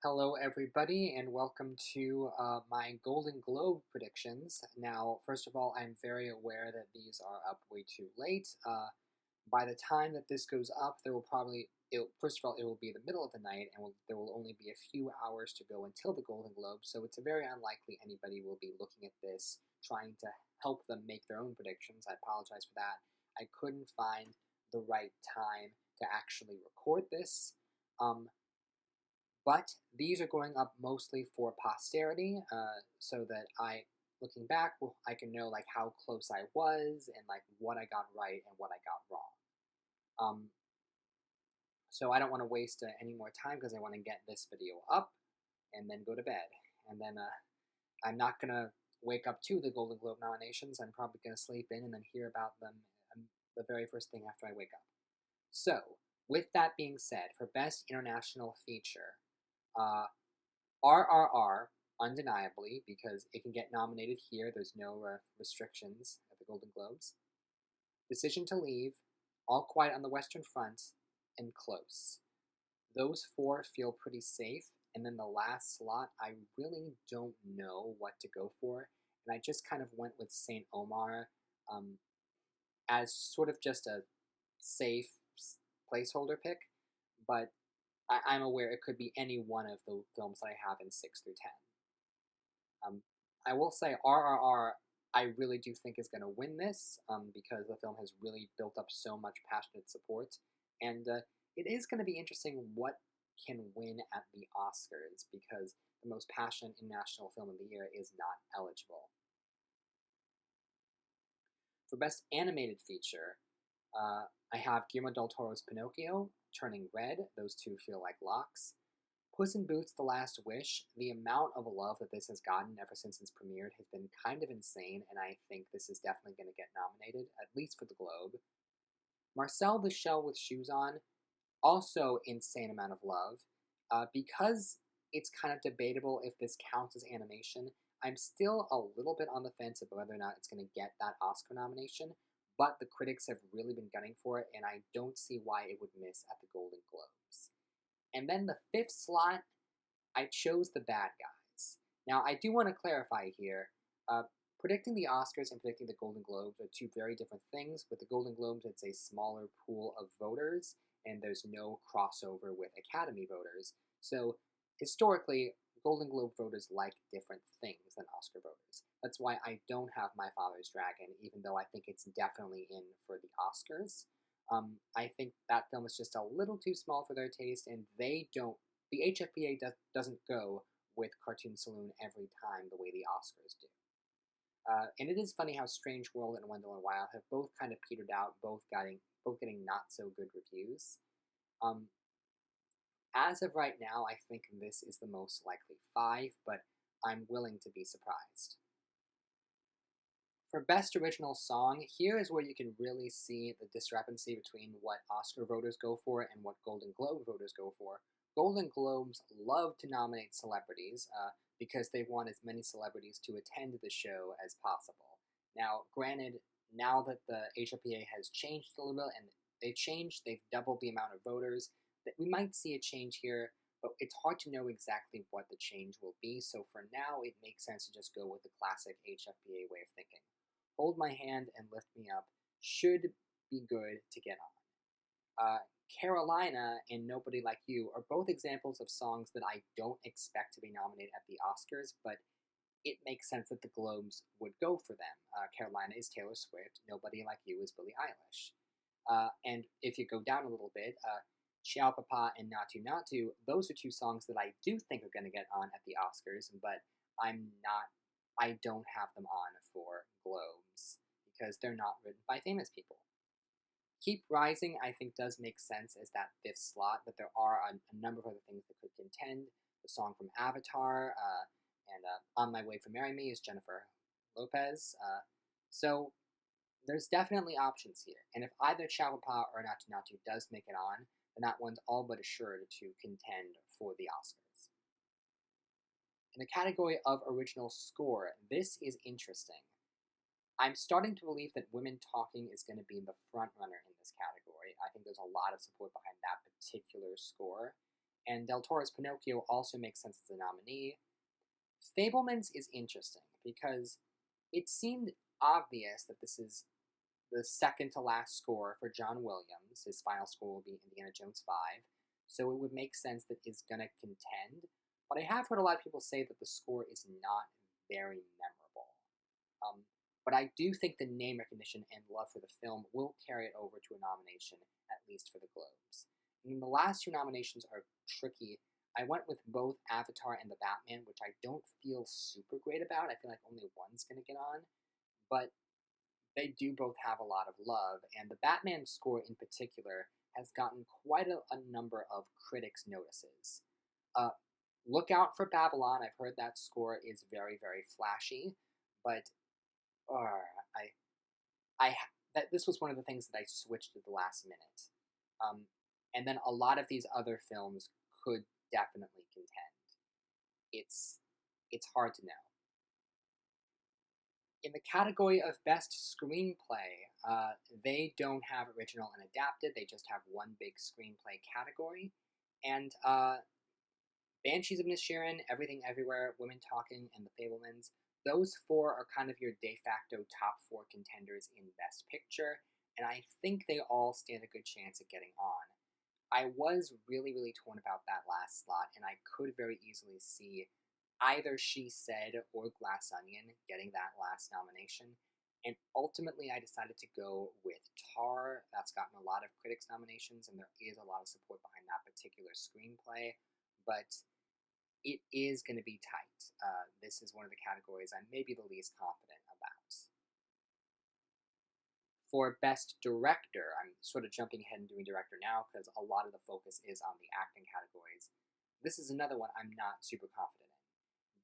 Hello, everybody, and welcome to my Golden Globe predictions. Now, first of all, I'm very aware that these are up way too late. By the time that this goes up, there will first of all, it will be the middle of the night, and there will only be a few hours to go until the Golden Globe, so it's very unlikely anybody will be looking at this trying to help them make their own predictions. I apologize for that. I couldn't find the right time to actually record this. But these are going up mostly for posterity, so that looking back, I can know like how close I was and like what I got right and what I got wrong. Um, so I don't want to waste any more time because I want to get this video up and then go to bed. And then I'm not gonna wake up to the Golden Globe nominations. I'm probably gonna sleep in and then hear about them the very first thing after I wake up. So, with that being said, for Best International Feature, uh, RRR, undeniably, because it can get nominated here. There's no restrictions at the Golden Globes. Decision to Leave, All Quiet on the Western Front, and Close. Those four feel pretty safe. And then the last slot, I really don't know what to go for. And I just kind of went with St. Omar as sort of just a safe placeholder pick. But I'm aware it could be any one of the films that I have in 6 through 10. I will say RRR, I really do think is going to win this because the film has really built up so much passionate support. And it is going to be interesting what can win at the Oscars because the most passionate international film of the year is not eligible. For Best Animated Feature, I have Guillermo del Toro's Pinocchio, Turning Red. Those two feel like locks. Puss in Boots: The Last Wish, the amount of love that this has gotten ever since it's premiered has been kind of insane, and I think this is definitely going to get nominated, at least for the Globe. Marcel the Shell with Shoes On, also insane amount of love. Because it's kind of debatable if this counts as animation, I'm still a little bit on the fence of whether or not it's going to get that Oscar nomination, but the critics have really been gunning for it, and I don't see why it would miss at the Golden Globes. And then the fifth slot, I chose the bad guys. Now, I do want to clarify here. Predicting the Oscars and predicting the Golden Globes are two very different things. With the Golden Globes, it's a smaller pool of voters, and there's no crossover with Academy voters. So, historically, Golden Globe voters like different things than Oscar voters. That's why I don't have My Father's Dragon, even though I think it's definitely in for the Oscars. I think that film is just a little too small for their taste, and they don't. The HFPA doesn't go with Cartoon Saloon every time the way the Oscars do. And it is funny how Strange World and Wendell and Wild have both kind of petered out, both getting not so good reviews. Um, as of right now, I think this is the most likely five, but I'm willing to be surprised. For Best Original Song, here is where you can really see the discrepancy between what Oscar voters go for and what Golden Globe voters go for. Golden Globes love to nominate celebrities because they want as many celebrities to attend the show as possible. Now, granted, now that the HLPA has changed a little bit and they've doubled the amount of voters, that we might see a change here, but it's hard to know exactly what the change will be, so for now it makes sense to just go with the classic HFPA way of thinking. Hold My Hand and Lift Me Up should be good to get on. Carolina and Nobody Like You are both examples of songs that I don't expect to be nominated at the Oscars, but it makes sense that the Globes would go for them. Carolina is Taylor Swift, Nobody Like You is Billie Eilish. And if you go down a little bit, Ciao Papa and Natu Natu, those are two songs that I do think are going to get on at the Oscars, but I don't have them on for Globes because they're not written by famous people. Keep Rising, I think, does make sense as that fifth slot, but there are a number of other things that could contend. The song from Avatar, and On My Way for Marry Me is Jennifer Lopez. So there's definitely options here. And if either Ciao Papa or Natu Natu does make it on, then that one's all but assured to contend for the Oscars. In the category of original score, this is interesting. I'm starting to believe that Women Talking is going to be the front runner in this category. I think there's a lot of support behind that particular score. and Del Toro's Pinocchio also makes sense as a nominee. Fabelmans is interesting because it seemed obvious that this is the second to last score for John Williams. His final score will be Indiana Jones 5, so it would make sense that he's going to contend. But I have heard a lot of people say that the score is not very memorable. But I do think the name recognition and love for the film will carry it over to a nomination, at least for the Globes. And the last two nominations are tricky. I went with both Avatar and The Batman, which I don't feel super great about. I feel like only one's going to get on. But they do both have a lot of love, and the Batman score in particular has gotten quite a number of critics' notices. Look out for Babylon. I've heard that score is very, very flashy, but this was one of the things that I switched at the last minute. And then a lot of these other films could definitely contend. It's hard to know. In the category of Best Screenplay, they don't have original and adapted. They just have one big screenplay category. And Banshees of Inisherin, Everything Everywhere, Women Talking, and The Fabelmans, those four are kind of your de facto top four contenders in Best Picture, and I think they all stand a good chance at getting on. I was really, really torn about that last slot, and I could very easily see either She Said or Glass Onion getting that last nomination. And ultimately, I decided to go with Tar. That's gotten a lot of critics' nominations, and there is a lot of support behind that particular screenplay. But it is going to be tight. This is one of the categories I'm maybe the least confident about. For Best Director, I'm sort of jumping ahead and doing Director now because a lot of the focus is on the acting categories. This is another one I'm not super confident in.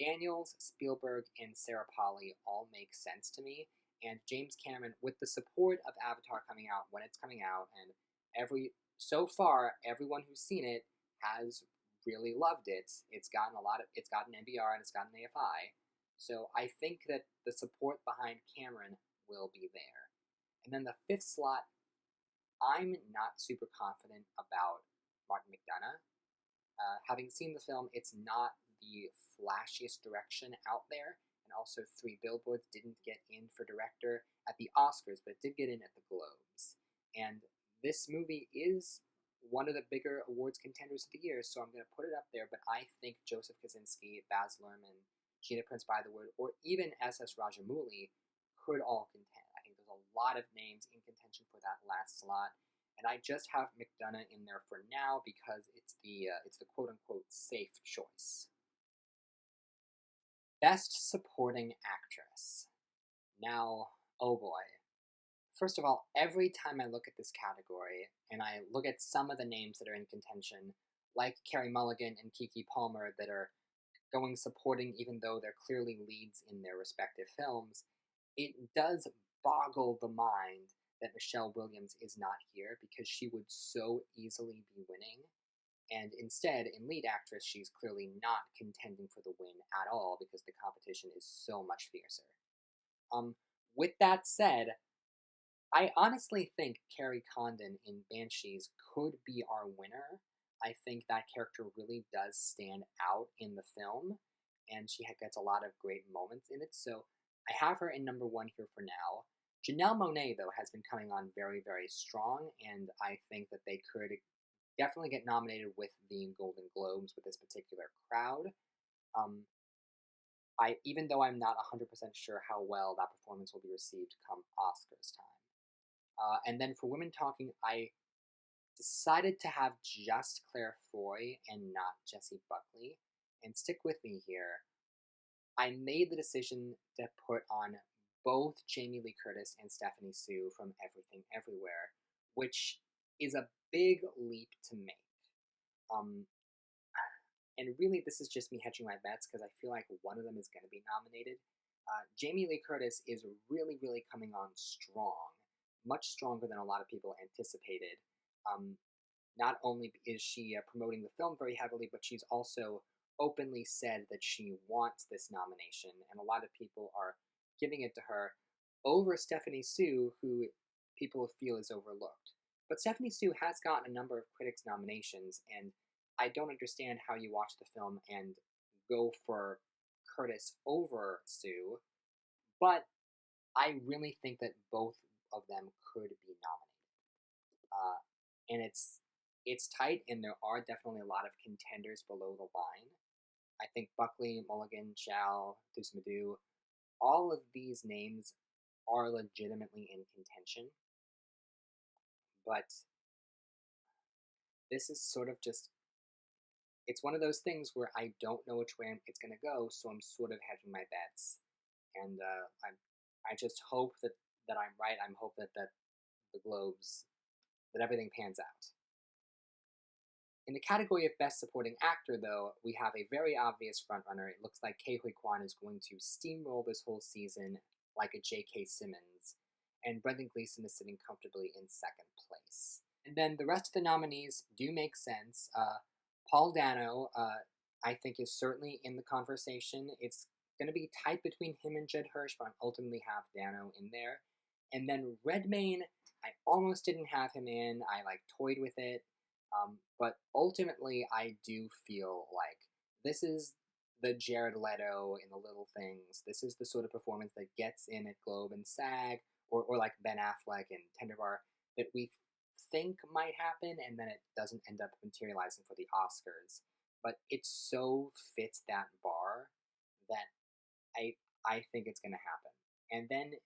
Daniels, Spielberg, and Sarah Polley all make sense to me, and James Cameron, with the support of Avatar coming out when it's coming out, and so far everyone who's seen it has really loved it. It's gotten NBR and it's gotten AFI, so I think that the support behind Cameron will be there. And then the fifth slot, I'm not super confident about Martin McDonagh. Having seen the film, it's not the flashiest direction out there, and also Three Billboards didn't get in for director at the Oscars, but it did get in at the Globes. And this movie is one of the bigger awards contenders of the year, so I'm going to put it up there, but I think Joseph Kosinski, Baz Luhrmann, Gina Prince Bythewood, or even S.S. Rajamouli could all contend. I think there's a lot of names in contention for that last slot, and I just have McDonagh in there for now because it's the quote-unquote safe choice. Best Supporting Actress. Now, oh boy. First of all, every time I look at this category, and I look at some of the names that are in contention, like Carey Mulligan and Keke Palmer, that are going supporting even though they're clearly leads in their respective films, it does boggle the mind that Michelle Williams is not here because she would so easily be winning. And instead, in lead actress, she's clearly not contending for the win at all because the competition is so much fiercer. With that said, I honestly think Carrie Condon in Banshees could be our winner. I think that character really does stand out in the film, and she gets a lot of great moments in it, so I have her in number one here for now. Janelle Monáe, though, has been coming on very, very strong, and I think that they could definitely get nominated with the Golden Globes with this particular crowd. Even though I'm not 100% sure how well that performance will be received come Oscars time. And then for Women Talking, I decided to have just Claire Foy and not Jessie Buckley. And stick with me here. I made the decision to put on both Jamie Lee Curtis and Stephanie Sue from Everything Everywhere, which is a big leap to make. And really, this is just me hedging my bets because I feel like one of them is going to be nominated. Jamie Lee Curtis is really, really coming on strong, much stronger than a lot of people anticipated. Not only is she promoting the film very heavily, but she's also openly said that she wants this nomination, and a lot of people are giving it to her over Stephanie Sue, who people feel is overlooked. But Stephanie Sue has gotten a number of critics' nominations, and I don't understand how you watch the film and go for Curtis over Sue, but I really think that both of them could be nominated. And it's tight, and there are definitely a lot of contenders below the line. I think Buckley, Mulligan, Chow, Thusmadu, all of these names are legitimately in contention, but this is sort of just it's one of those things where I don't know which way it's going to go, so I'm sort of hedging my bets, and I just hope that I'm right. I'm hope that the Globes that everything pans out. In the category of Best Supporting Actor, though, we have a very obvious frontrunner. It looks like Ke Huy Quan is going to steamroll this whole season like a J.K. Simmons, and Brendan Gleeson is sitting comfortably in second place. And then the rest of the nominees do make sense. Paul Dano, I think, is certainly in the conversation. It's going to be tight between him and Judd Hirsch, but I ultimately have Dano in there. And then Redmayne, I almost didn't have him in. I toyed with it. But ultimately, I do feel like this is the Jared Leto in The Little Things. This is the sort of performance that gets in at Globe and SAG, or like Ben Affleck in Tender Bar, that we think might happen, and then it doesn't end up materializing for the Oscars. But it so fits that bar that I think it's going to happen. And then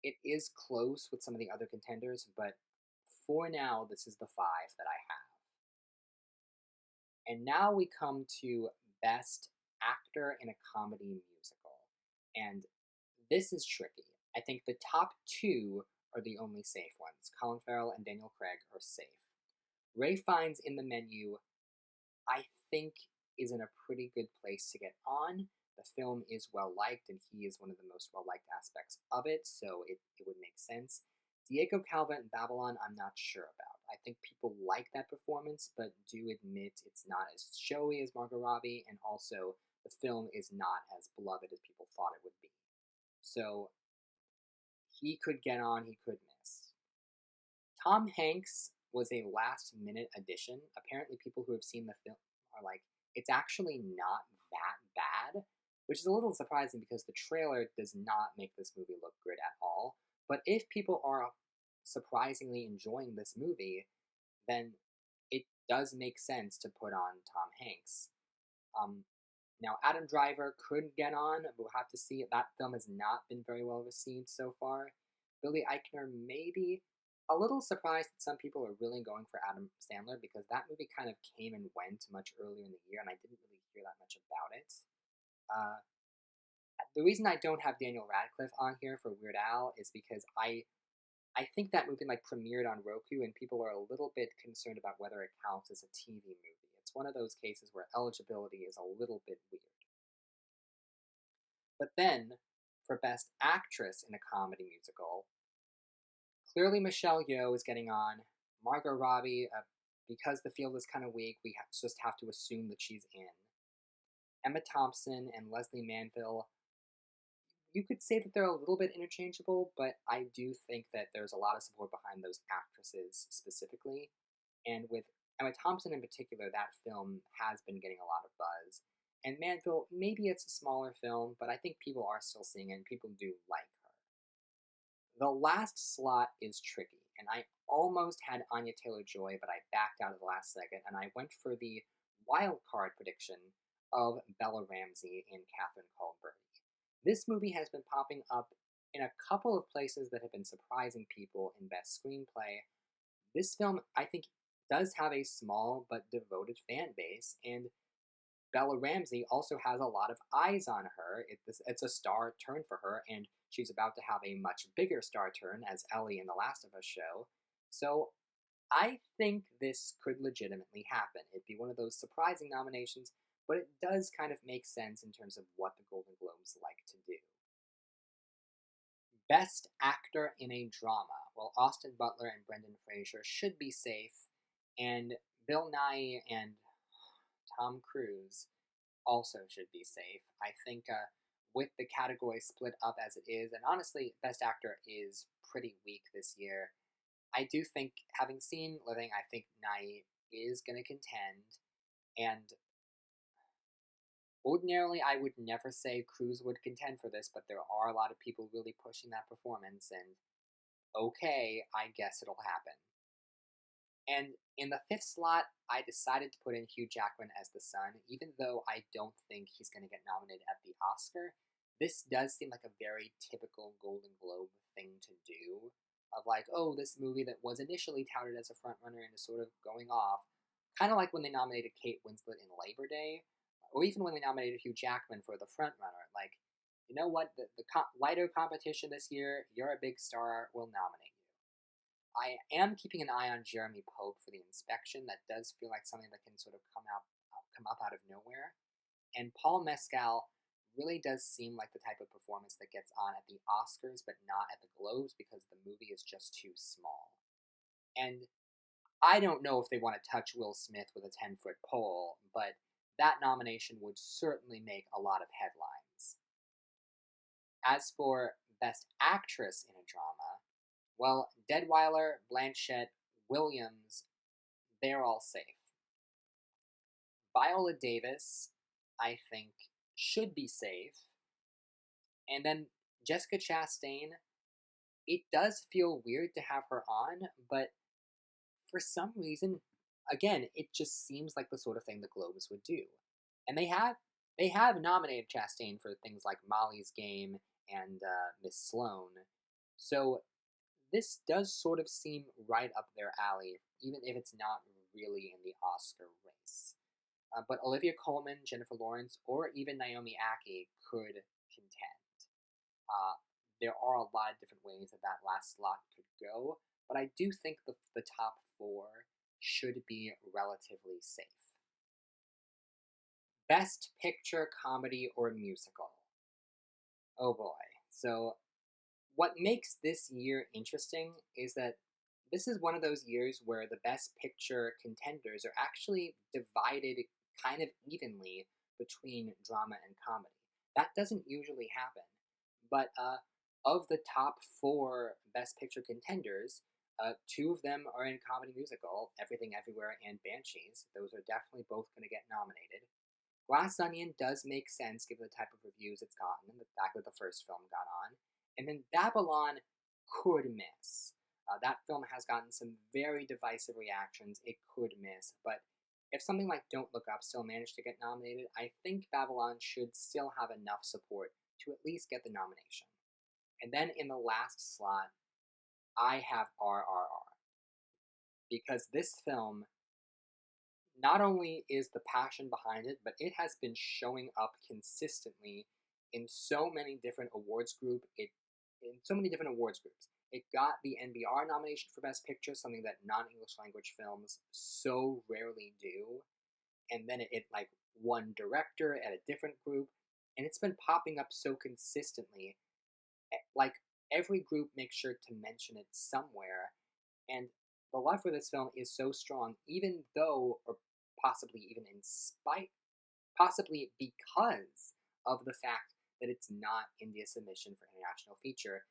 it is close with some of the other contenders, but for now, this is the five that I have. And now we come to Best Actor in a Comedy Musical. And this is tricky. I think the top two are the only safe ones. Colin Farrell and Daniel Craig are safe. Ralph Fiennes in The Menu, I think, is in a pretty good place to get on. The film is well liked, and he is one of the most well liked aspects of it, so it would make sense. Diego Calva in Babylon, I'm not sure about. I think people like that performance, but do admit it's not as showy as Margot Robbie, and also the film is not as beloved as people thought it would be. So he could get on, he could miss. Tom Hanks was a last-minute addition. Apparently, people who have seen the film are like, it's actually not that bad, which is a little surprising because the trailer does not make this movie look good at all. But if people are surprisingly enjoying this movie, then it does make sense to put on Tom Hanks. Now, Adam Driver could get on, but we'll have to see. That film has not been very well received so far. Billy Eichner, maybe. A little surprised that some people are really going for Adam Sandler because that movie kind of came and went much earlier in the year, and I didn't really hear that much about it. The reason I don't have Daniel Radcliffe on here for Weird Al is because I think that movie premiered on Roku, and people are a little bit concerned about whether it counts as a TV movie. It's one of those cases where eligibility is a little bit weird. But then, for Best Actress in a Comedy Musical, clearly Michelle Yeoh is getting on. Margot Robbie, because the field is kind of weak, we just have to assume that she's in. Emma Thompson and Leslie Manville, you could say that they're a little bit interchangeable, but I do think that there's a lot of support behind those actresses specifically. And with Emma Thompson in particular, that film has been getting a lot of buzz. And Manville, maybe it's a smaller film, but I think people are still seeing it, and people do like her. The last slot is tricky, and I almost had Anya Taylor-Joy, but I backed out at the last second, and I went for the wild card prediction of Bella Ramsey and Catherine Colbert. This movie has been popping up in a couple of places that have been surprising people in Best Screenplay. This film, I think, does have a small but devoted fan base, and Bella Ramsey also has a lot of eyes on her. It's a star turn for her, and she's about to have a much bigger star turn as Ellie in The Last of Us show. So I think this could legitimately happen. It'd be one of those surprising nominations, but it does kind of make sense in terms of what the Golden Globes like to do. Best Actor in a Drama. Well, Austin Butler and Brendan Fraser should be safe, and Bill Nighy and Tom Cruise also should be safe. I think with the category split up as it is, and honestly, Best Actor is pretty weak this year, I do think, having seen Living, I think Nighy is going to contend, and ordinarily I would never say Cruise would contend for this, but there are a lot of people really pushing that performance, and okay, I guess it'll happen. And in the fifth slot, I decided to put in Hugh Jackman as the son, even though I don't think he's going to get nominated at the Oscar. This does seem like a very typical Golden Globe thing to do, of like, oh, this movie that was initially touted as a frontrunner and is sort of going off. Kind of like when they nominated Kate Winslet in Labor Day, or even when they nominated Hugh Jackman for the frontrunner. Like, you know what, the lighter competition this year, you're a big star, we'll nominate you. I am keeping an eye on Jeremy Pope for The Inspection. That does feel like something that can sort of come up out of nowhere. And Paul Mescal really does seem like the type of performance that gets on at the Oscars, but not at the Globes because the movie is just too small. And I don't know if they want to touch Will Smith with a 10-foot pole, but that nomination would certainly make a lot of headlines. As for Best Actress in a Drama, well, Deadwyler, Blanchett, Williams, they're all safe. Viola Davis, I think, should be safe. And then Jessica Chastain, it does feel weird to have her on, but for some reason, again, it just seems like the sort of thing the Globes would do. And they have nominated Chastain for things like Molly's Game and Miss Sloane. So this does sort of seem right up their alley, even if it's not really in the Oscar race. But Olivia Colman, Jennifer Lawrence, or even Naomi Ackie could contend. There are a lot of different ways that last slot could go, but I do think the top four should be relatively safe. Best Picture, Comedy, or Musical. Oh boy. So what makes this year interesting is that this is one of those years where the Best Picture contenders are actually divided kind of evenly between drama and comedy. That doesn't usually happen. But of the top four Best Picture contenders, two of them are in comedy musical, Everything Everywhere and Banshees. Those are definitely both going to get nominated. Glass Onion does make sense given the type of reviews it's gotten and the fact that the first film got on. And then Babylon could miss. That film has gotten some very divisive reactions. It could miss, but if something like Don't Look Up still managed to get nominated, I think Babylon should still have enough support to at least get the nomination. And then in the last slot, I have RRR. Because this film, not only is the passion behind it, but it has been showing up consistently in so many different awards groups. It got the NBR nomination for Best Picture, something that non-English language films so rarely do. And then it like won director at a different group, and it's been popping up so consistently. Like every group makes sure to mention it somewhere, and the love for this film is so strong, even though, or possibly even in spite, possibly because of the fact that it's not India submission for international feature.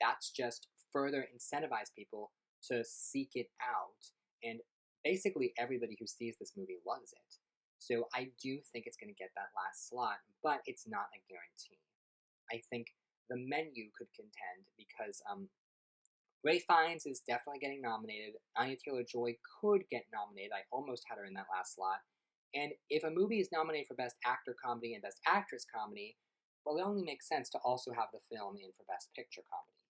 That's just further incentivize people to seek it out, and basically everybody who sees this movie loves it. So I do think it's going to get that last slot, but it's not a guarantee. I think the Menu could contend because Ray Fiennes is definitely getting nominated. Anya Taylor-Joy could get nominated. I almost had her in that last slot. And if a movie is nominated for Best Actor Comedy and Best Actress Comedy, well, it only makes sense to also have the film in for Best Picture Comedy.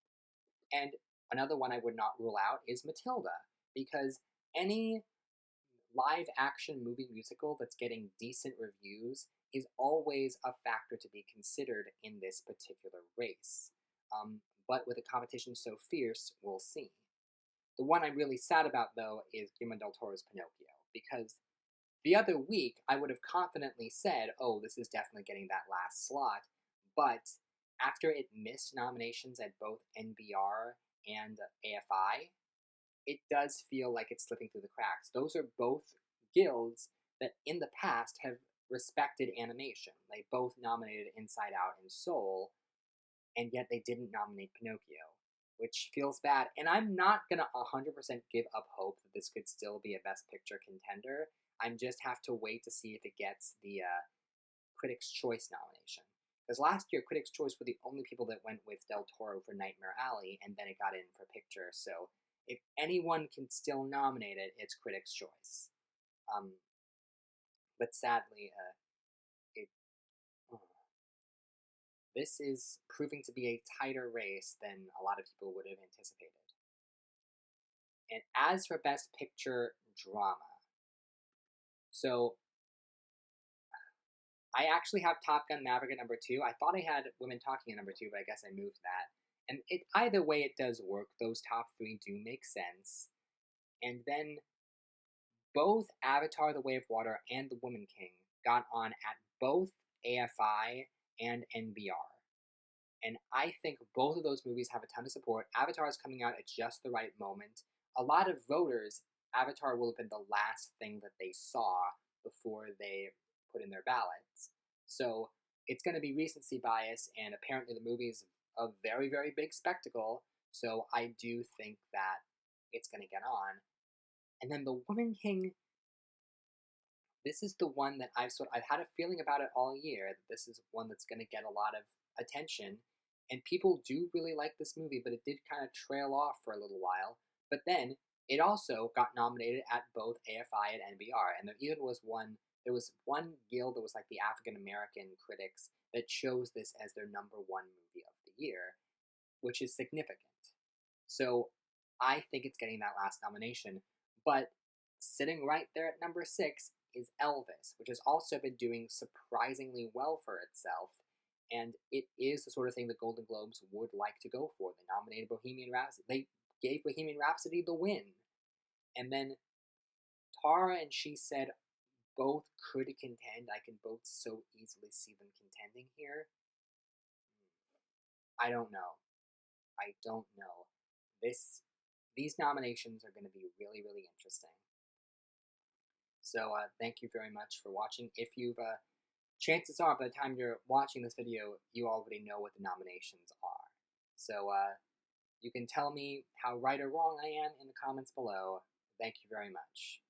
And another one I would not rule out is Matilda, because any live-action movie musical that's getting decent reviews is always a factor to be considered in this particular race. But with the competition so fierce, we'll see. The one I'm really sad about, though, is Guillermo del Toro's Pinocchio, because the other week I would have confidently said, oh, this is definitely getting that last slot, but after it missed nominations at both NBR and AFI, it does feel like it's slipping through the cracks. Those are both guilds that in the past have respected animation. They both nominated Inside Out and Soul, and yet they didn't nominate Pinocchio. which feels bad. And I'm not gonna 100% give up hope that this could still be a Best Picture contender. I'm just have to wait to see if it gets the Critics' Choice nomination. Because last year, Critics' Choice were the only people that went with Del Toro for Nightmare Alley, and then it got in for Picture. So if anyone can still nominate it, it's Critics' Choice. But sadly, it, uh, this is proving to be a tighter race than a lot of people would have anticipated. And as for Best Picture Drama, so I actually have Top Gun Maverick at number 2. I thought I had Women Talking at number 2, but I guess I moved that. And either way, it does work. Those top 3 do make sense. And then both Avatar: The Way of Water and The Woman King got on at both AFI and NBR. And I think both of those movies have a ton of support. Avatar is coming out at just the right moment. A lot of voters, Avatar will have been the last thing that they saw before they put in their ballots. So it's going to be recency bias, and apparently the movie is a very, very big spectacle. So I do think that it's going to get on. And then The Woman King, this is the one that I've had a feeling about it all year, that this is one that's going to get a lot of attention. And people do really like this movie, but it did kind of trail off for a little while. But then it also got nominated at both AFI and NBR, and there was one guild that was like the African American critics that chose this as their number 1 movie of the year, which is significant. So I think it's getting that last nomination. But sitting right there at number 6 is Elvis, which has also been doing surprisingly well for itself. And it is the sort of thing the Golden Globes would like to go for. They nominated Bohemian Rhapsody. They gave Bohemian Rhapsody the win. And then Tara and She Said both could contend. I can both so easily see them contending here. I don't know. I don't know. These nominations are going to be really, really interesting. So thank you very much for watching. If you've chances are by the time you're watching this video, you already know what the nominations are. So you can tell me how right or wrong I am in the comments below. Thank you very much.